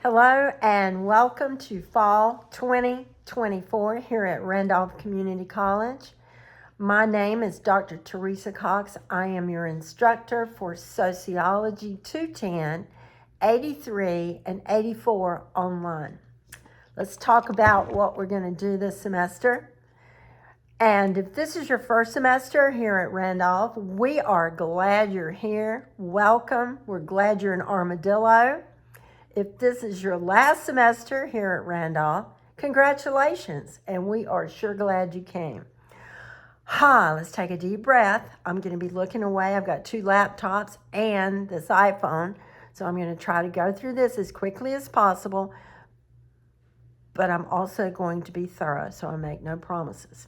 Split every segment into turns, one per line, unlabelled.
Hello and welcome to Fall 2024 here at Randolph Community College. My name is Dr. Teresa Cox. I am your instructor for Sociology 210, 83, and 84 online. Let's talk about what we're going to do this semester. And if this is your first semester here at Randolph, we are glad you're here. Welcome. We're glad you're in Armadillo. If this is your last semester here at Randolph, congratulations, and we are sure glad you came. Let's take a deep breath. I'm going to be looking away. I've got 2 laptops and this iPhone, so I'm going to try to go through this as quickly as possible, but I'm also going to be thorough, so I make no promises.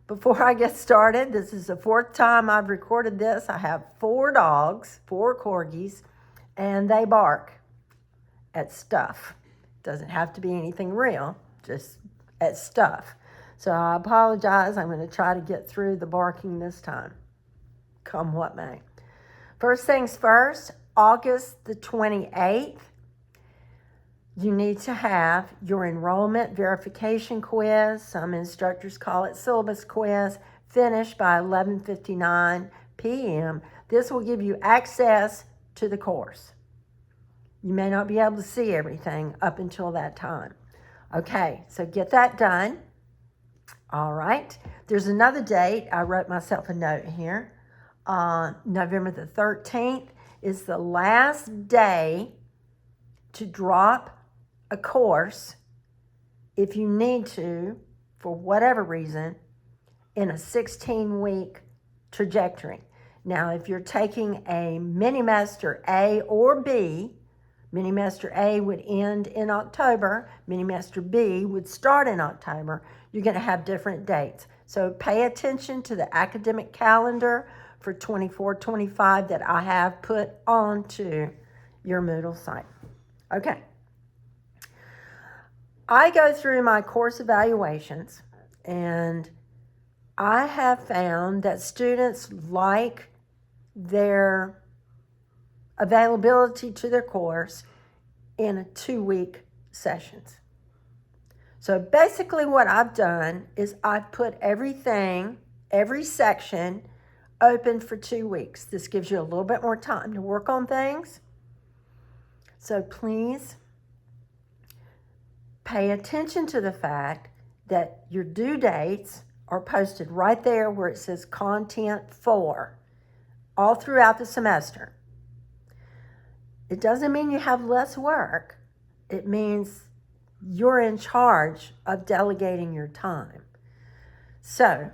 Before I get started, this is the 4th time I've recorded this. I have 4 dogs, 4 corgis, and they bark at stuff. Doesn't have to be anything real, just at stuff. So I apologize. I'm going to try to get through the barking this time, come what may. First things first, August the 28th, you need to have your enrollment verification quiz. Some instructors call it syllabus quiz, finished by 11:59 p.m. This will give you access to the course. You may not be able to see everything up until that time. Okay, so get that done. All right. There's another date. I wrote myself a note here. November the 13th is the last day to drop a course if you need to, for whatever reason, in a 16-week trajectory. Now, if you're taking a mini-master A or B, Mini-Master A would end in October. Mini-Master B would start in October. You're going to have different dates. So pay attention to the academic calendar for 24-25 that I have put onto your Moodle site. Okay. I go through my course evaluations, and I have found that students like their availability to their course in 2-week sessions. So basically what I've done is I've put everything, every section, open for 2 weeks. This gives you a little bit more time to work on things. So please pay attention to the fact that your due dates are posted right there where it says content for, all throughout the semester. It doesn't mean you have less work. It means you're in charge of delegating your time. So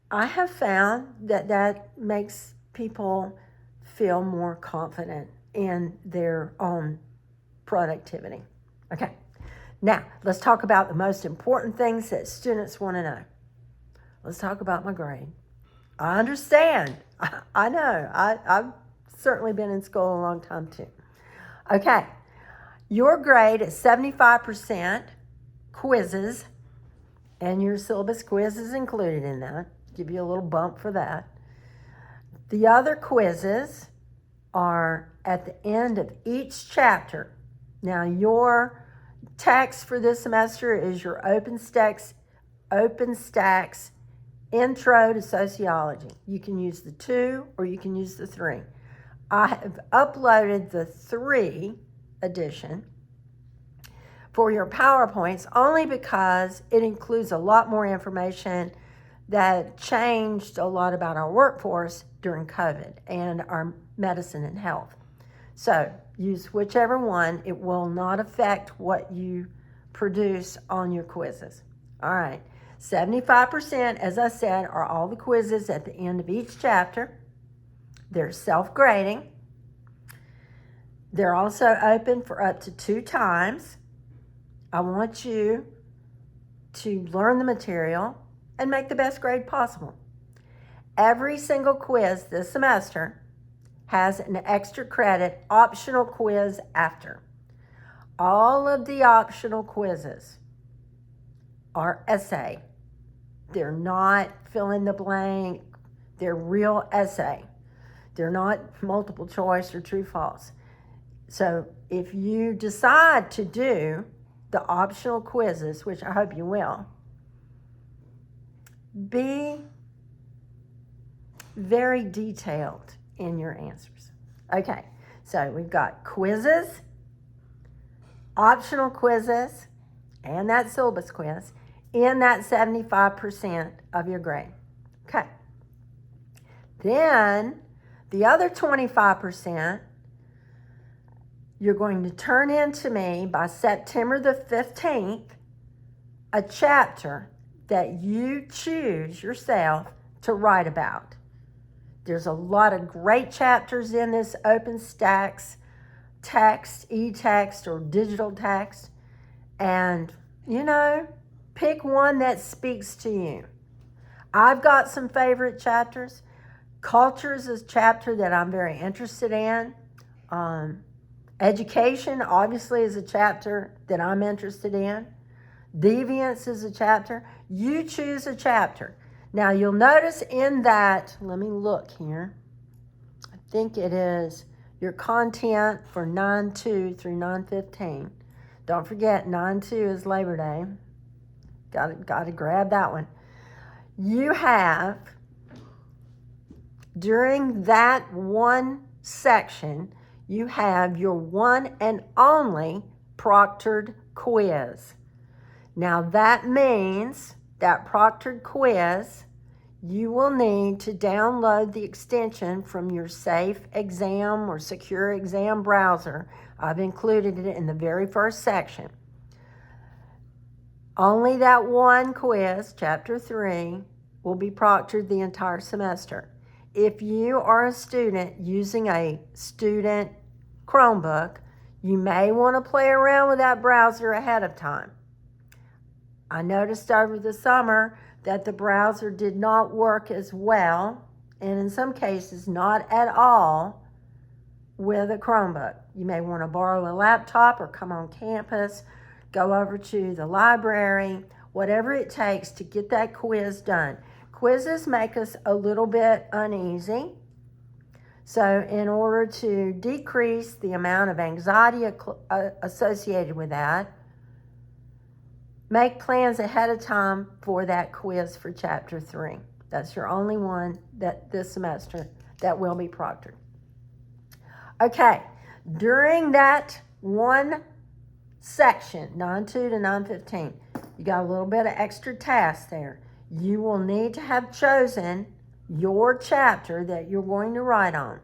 I have found that that makes people feel more confident in their own productivity. Okay, now let's talk about the most important things that students want to know. Let's talk about my grade. I understand. I know. I've certainly been in school a long time too. Okay, your grade is 75% quizzes, and your syllabus quiz is included in that. Give you a little bump for that. The other quizzes are at the end of each chapter. Now, your text for this semester is your OpenStax Intro to Sociology. You can use the 2 or you can use the 3. I have uploaded the 3 edition for your PowerPoints only because it includes a lot more information that changed a lot about our workforce during COVID and our medicine and health. So use whichever one. It will not affect what you produce on your quizzes. All right, 75%, as I said, are all the quizzes at the end of each chapter. They're self-grading. They're also open for up to 2 times. I want you to learn the material and make the best grade possible. Every single quiz this semester has an extra credit optional quiz after. All of the optional quizzes are essay. They're not fill in the blank. They're real essay. They're not multiple choice or true false. So if you decide to do the optional quizzes, which I hope you will, be very detailed in your answers. Okay, so we've got quizzes, optional quizzes, and that syllabus quiz in that 75% of your grade. Okay. Then the other 25%, you're going to turn in to me by September the 15th, a chapter that you choose yourself to write about. There's a lot of great chapters in this OpenStax text, e-text, or digital text. And, pick one that speaks to you. I've got some favorite chapters. Cultures is a chapter that I'm very interested in. Education, obviously, is a chapter that I'm interested in. Deviance is a chapter. You choose a chapter. Now, you'll notice in that, let me look here. I think it is your content for 9/2 through 9/15. Don't forget, 9/2 is Labor Day. Got to grab that one. You have, during that one section, you have your one and only proctored quiz. Now that means that proctored quiz, you will need to download the extension from your Safe Exam or Secure Exam browser. I've included it in the very first section. Only that one quiz, Chapter 3, will be proctored the entire semester. If you are a student using a student Chromebook, you may want to play around with that browser ahead of time. I noticed over the summer that the browser did not work as well, and in some cases not at all, with a Chromebook. You may want to borrow a laptop or come on campus, go over to the library, whatever it takes to get that quiz done. Quizzes make us a little bit uneasy. So in order to decrease the amount of anxiety associated with that, make plans ahead of time for that quiz for Chapter 3. That's your only one that this semester that will be proctored. Okay, during that one section, 9/2 to 9/15, you got a little bit of extra tasks there. You will need to have chosen your chapter that you're going to write on.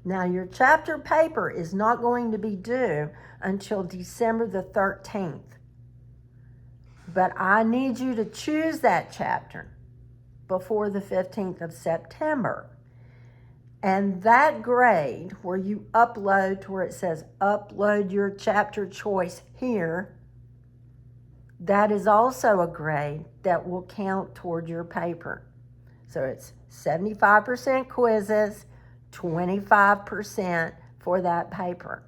Now, your chapter paper is not going to be due until December the 13th. But I need you to choose that chapter before the 15th of September. And that grade where you upload to where it says upload your chapter choice here, that is also a grade that will count toward your paper. So it's 75% quizzes, 25% for that paper.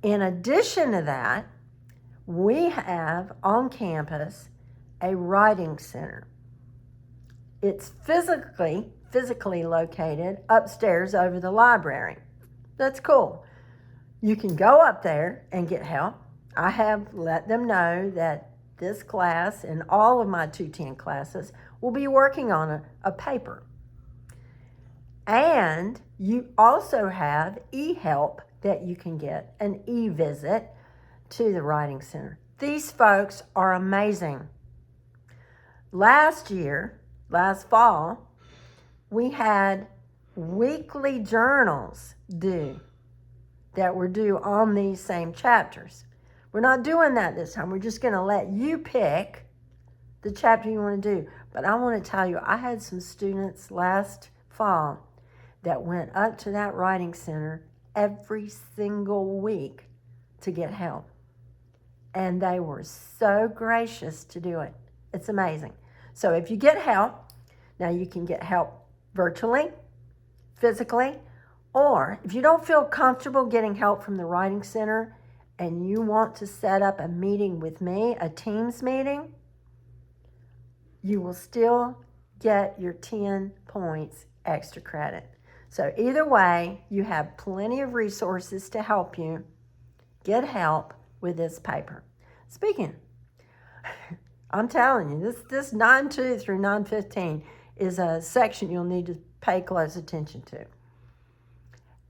In addition to that, we have on campus a writing center. It's physically located upstairs over the library. That's cool. You can go up there and get help. I have let them know that this class and all of my 210 classes will be working on a paper. And you also have e-help that you can get, an e-visit to the Writing Center. These folks are amazing. Last fall, we had weekly journals due that were due on these same chapters. We're not doing that this time. We're just going to let you pick the chapter you want to do. But I want to tell you, I had some students last fall that went up to that Writing Center every single week to get help. And they were so gracious to do it. It's amazing. So if you get help, now you can get help virtually, physically, or if you don't feel comfortable getting help from the Writing Center and you want to set up a meeting with me, a Teams meeting, you will still get your 10 points extra credit. So either way, you have plenty of resources to help you get help with this paper. Speaking, I'm telling you, this 9.2 through 9.15 is a section you'll need to pay close attention to.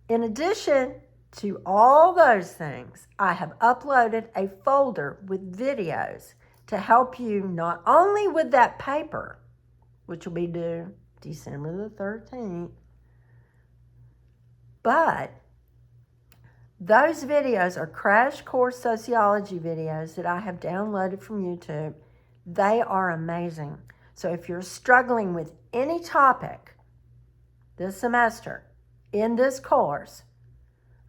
In addition to all those things, I have uploaded a folder with videos to help you not only with that paper, which will be due December the 13th, but those videos are crash course sociology videos that I have downloaded from YouTube. They are amazing. So if you're struggling with any topic this semester in this course,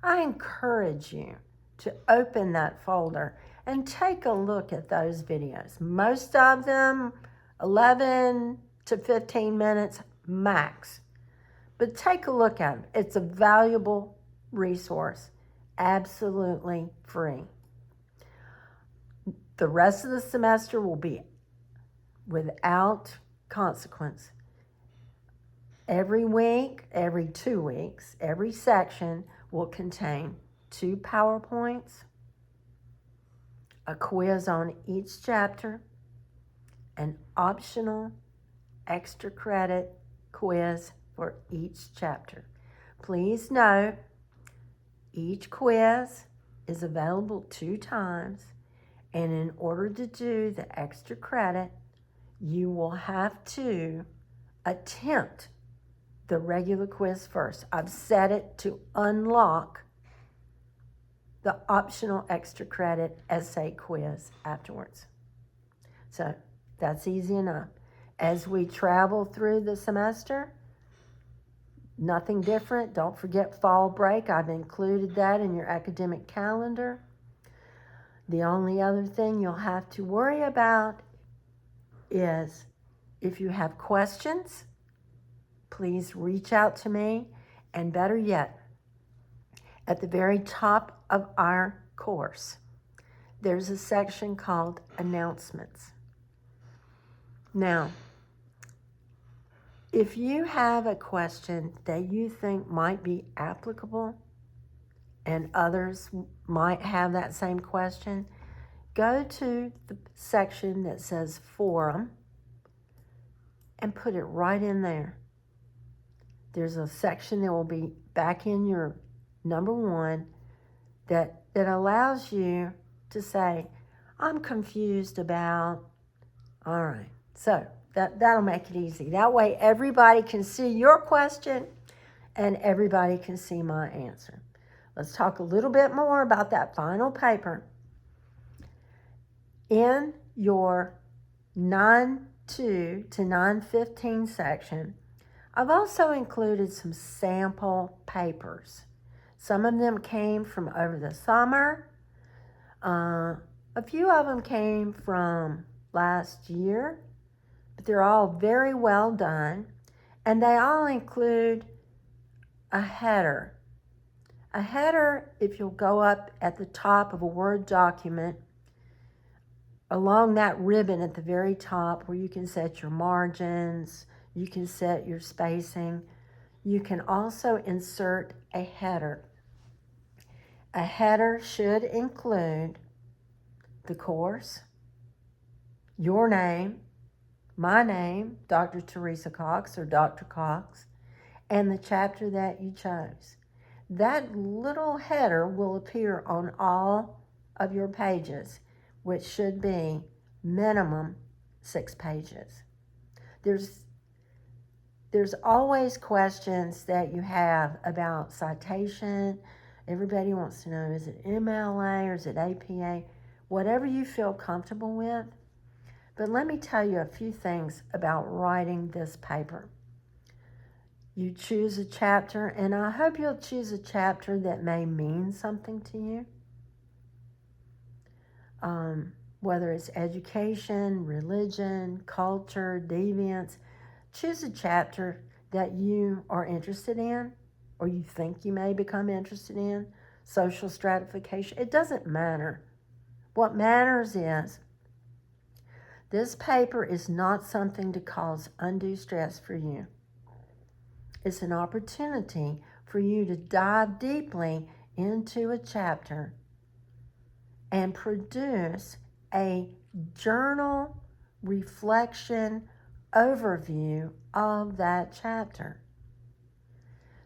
I encourage you to open that folder and take a look at those videos. Most of them 11 to 15 minutes max. But take a look at them. It's a valuable resource, absolutely free. The rest of the semester will be without consequence. Every week, every 2 weeks, every section will contain 2 PowerPoints, a quiz on each chapter, an optional extra credit quiz for each chapter. Please note, each quiz is available 2 times, and in order to do the extra credit, you will have to attempt the regular quiz first. I've set it to unlock the optional extra credit essay quiz afterwards. So that's easy enough. As we travel through the semester, nothing different. Don't forget fall break. I've included that in your academic calendar. The only other thing you'll have to worry about is if you have questions, please reach out to me. And better yet, at the very top of our course, there's a section called Announcements. Now, if you have a question that you think might be applicable and others might have that same question, go to the section that says Forum and put it right in there. There's a section that will be back in your number 1 that allows you to say, I'm confused about, all right. So that'll make it easy. That way everybody can see your question and everybody can see my answer. Let's talk a little bit more about that final paper. In your 9.2 to 9.15 section, I've also included some sample papers. Some of them came from over the summer. A few of them came from last year, but they're all very well done, and they all include a header. A header, if you'll go up at the top of a Word document, along that ribbon at the very top where you can set your margins, you can set your spacing, you can also insert a header. A header should include the course, your name, my name, Dr. Teresa Cox or Dr. Cox, and the chapter that you chose. That little header will appear on all of your pages, which should be minimum 6 pages. There's always questions that you have about citation. Everybody wants to know, is it MLA or is it APA? Whatever you feel comfortable with. But let me tell you a few things about writing this paper. You choose a chapter, and I hope you'll choose a chapter that may mean something to you. Whether it's education, religion, culture, deviance, choose a chapter that you are interested in or you think you may become interested in, social stratification. It doesn't matter. What matters is this paper is not something to cause undue stress for you. It's an opportunity for you to dive deeply into a chapter and produce a journal reflection overview of that chapter.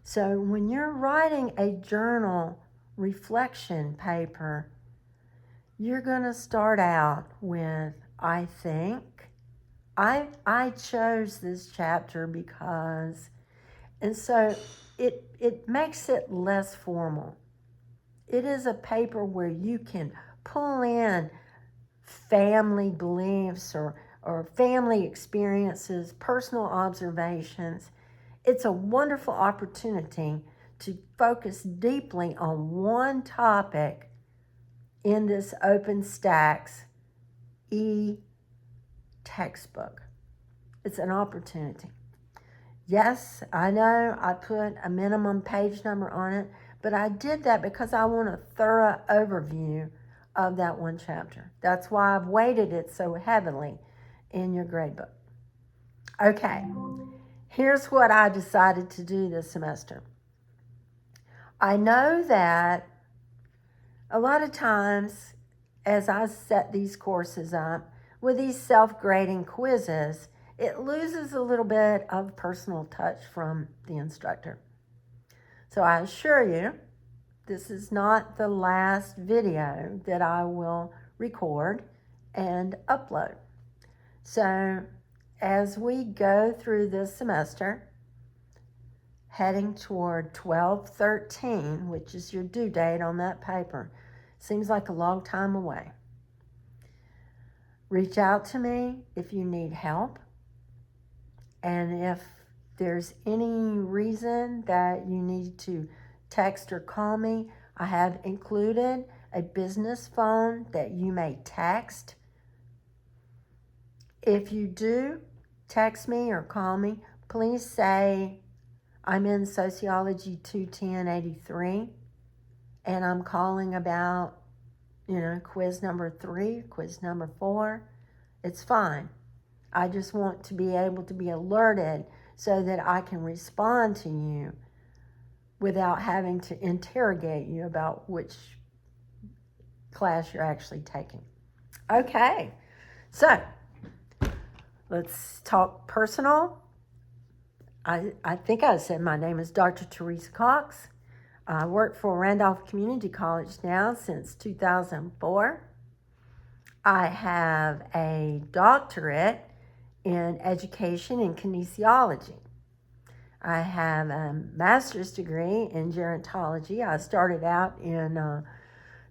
So when you're writing a journal reflection paper, you're going to start out with, I think. I chose this chapter because, and so it makes it less formal. It is a paper where you can pull in family beliefs or family experiences, personal observations. It's a wonderful opportunity to focus deeply on one topic in this OpenStax e-textbook. It's an opportunity. Yes, I know I put a minimum page number on it, but I did that because I want a thorough overview of that one chapter. That's why I've weighted it so heavily in your gradebook. Okay, here's what I decided to do this semester. I know that a lot of times as I set these courses up with these self-grading quizzes, it loses a little bit of personal touch from the instructor. So I assure you, this is not the last video that I will record and upload. So as we go through this semester, heading toward 12/13, which is your due date on that paper, seems like a long time away. Reach out to me if you need help. And if there's any reason that you need to text or call me, I have included a business phone that you may text. If you do text me or call me, please say I'm in Sociology 210-83 and I'm calling about, quiz number 3, quiz number 4. It's fine. I just want to be able to be alerted so that I can respond to you without having to interrogate you about which class you're actually taking. Okay, so let's talk personal. I think I said my name is Dr. Teresa Cox. I work for Randolph Community College now since 2004. I have a doctorate in education and kinesiology. I have a master's degree in gerontology. I started out in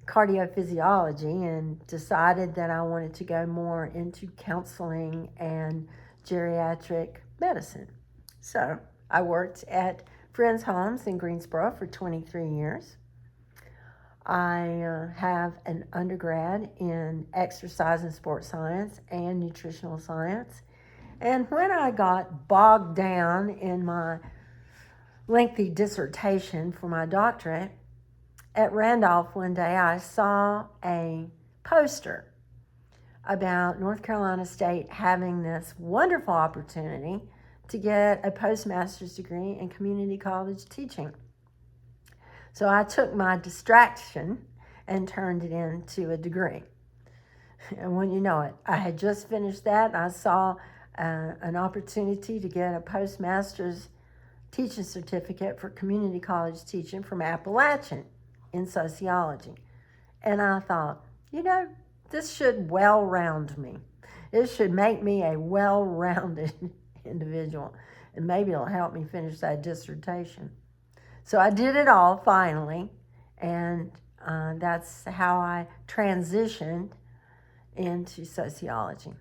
cardiophysiology and decided that I wanted to go more into counseling and geriatric medicine. So I worked at Friends Homes in Greensboro for 23 years. I have an undergrad in exercise and sports science and nutritional science. And when I got bogged down in my lengthy dissertation for my doctorate, at Randolph one day I saw a poster about North Carolina State having this wonderful opportunity to get a postmaster's degree in community college teaching. So I took my distraction and turned it into a degree. And when you know it, I had just finished that and I saw an opportunity to get a postmaster's teaching certificate for community college teaching from Appalachian in sociology. And I thought, this should well-round me. It should make me a well-rounded individual, and maybe it'll help me finish that dissertation. So I did it all finally, and that's how I transitioned into sociology.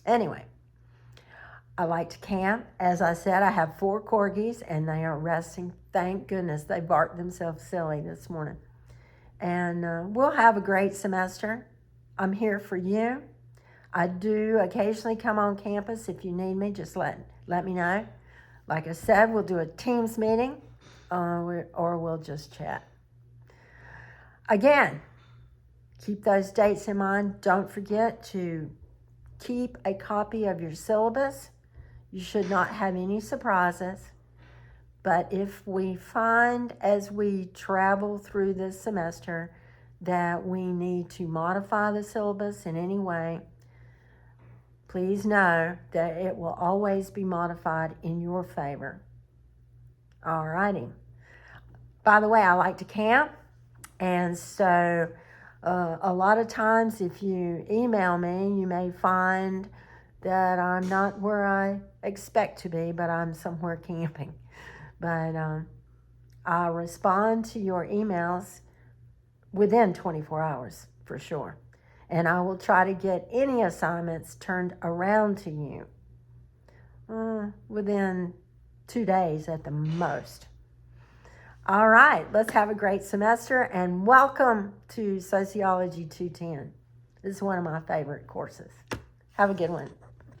Anyway, I like to camp. As I said, I have 4 corgis, and they are resting. Thank goodness. They barked themselves silly this morning. And we'll have a great semester. I'm here for you. I do occasionally come on campus. If you need me, just let me know. Like I said, we'll do a Teams meeting, or we'll just chat. Again, keep those dates in mind. Don't forget to keep a copy of your syllabus. You should not have any surprises. But if we find as we travel through this semester that we need to modify the syllabus in any way, please know that it will always be modified in your favor. All righty. By the way, I like to camp, and so a lot of times if you email me, you may find that I'm not where I expect to be, but I'm somewhere camping. But I'll respond to your emails within 24 hours for sure. And I will try to get any assignments turned around to you within 2 days at the most. All right, let's have a great semester, and welcome to Sociology 210. This is one of my favorite courses. Have a good one.